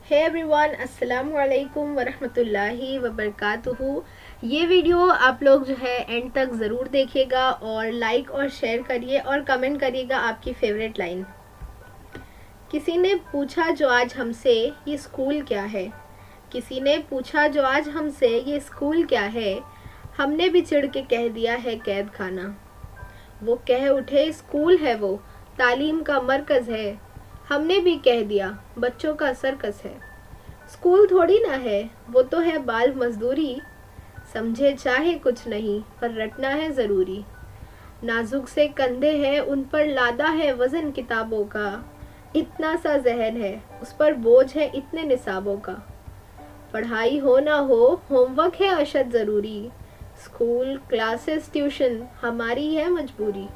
Hey everyone, अस्सलाम वालेकुम वरहमतुल्लाहि वबरकातुहू। ये वीडियो आप लोग जो है एंड तक ज़रूर देखिएगा और लाइक और शेयर करिए और कमेंट करिएगा आपकी फेवरेट लाइन। किसी ने पूछा जो आज हमसे ये स्कूल क्या है, किसी ने पूछा जो आज हमसे ये स्कूल क्या है, हमने भी चिढ़ के कह दिया है कैद खाना। वो कह उठे स्कूल है वो, तालीम का मरकज़ है, हमने भी कह दिया बच्चों का सर्कस है। स्कूल थोड़ी ना है, वो तो है बाल मजदूरी, समझे चाहे कुछ नहीं पर रटना है ज़रूरी। नाजुक से कंधे हैं उन पर लादा है वज़न किताबों का, इतना सा जहन है उस पर बोझ है इतने निसाबों का। पढ़ाई हो ना हो होमवर्क है अशद ज़रूरी, स्कूल क्लासेस ट्यूशन हमारी है मजबूरी।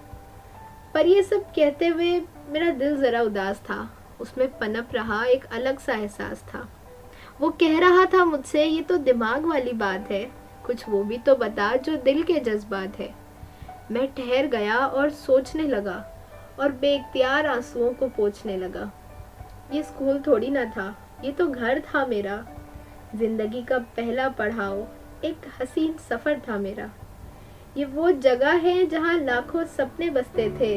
पर ये सब कहते हुए मेरा दिल ज़रा उदास था, उसमें पनप रहा एक अलग सा एहसास था। वो कह रहा था मुझसे ये तो दिमाग वाली बात है, कुछ वो भी तो बता जो दिल के जज्बात है। मैं ठहर गया और सोचने लगा और बेइख्तियार आंसुओं को पोंछने लगा। ये स्कूल थोड़ी ना था, ये तो घर था मेरा, जिंदगी का पहला पड़ाव एक हसीन सफ़र था मेरा। ये वो जगह है जहाँ लाखों सपने बसते थे,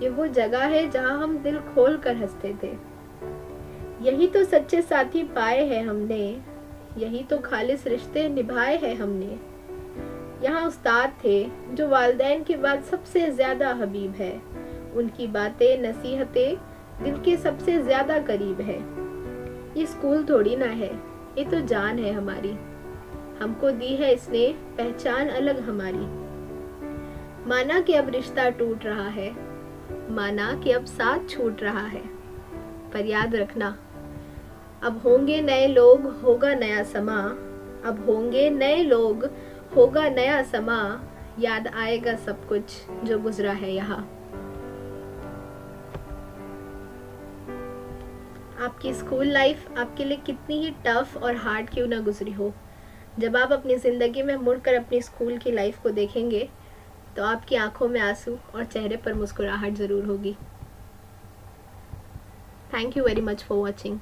ये वो जगह है जहाँ हम दिल खोल कर हंसते थे। यही तो सच्चे साथी पाए हैं हमने, यही तो खालिस रिश्ते निभाए हैं हमने। यहाँ उस्ताद थे जो वालिदैन के बाद सबसे ज़्यादा हबीब है, उनकी बातें नसीहतें दिल के सबसे ज़्यादा करीब है। ये स्कूल थोड़ी ना है, ये तो जान है हमारी, हमको दी है इसने पहचान अलग हमारी। माना कि अब रिश्ता टूट रहा है, माना कि अब साथ छूट रहा है, पर याद रखना अब होंगे नए लोग होगा नया समा, अब होंगे नए लोग होगा नया समा, याद आएगा सब कुछ जो गुजरा है यहाँ। आपकी स्कूल लाइफ आपके लिए कितनी ही टफ और हार्ड क्यों ना गुजरी हो, जब आप अपनी ज़िंदगी में मुड़कर अपनी स्कूल की लाइफ को देखेंगे तो आपकी आंखों में आंसू और चेहरे पर मुस्कुराहट ज़रूर होगी। Thank you very much for watching.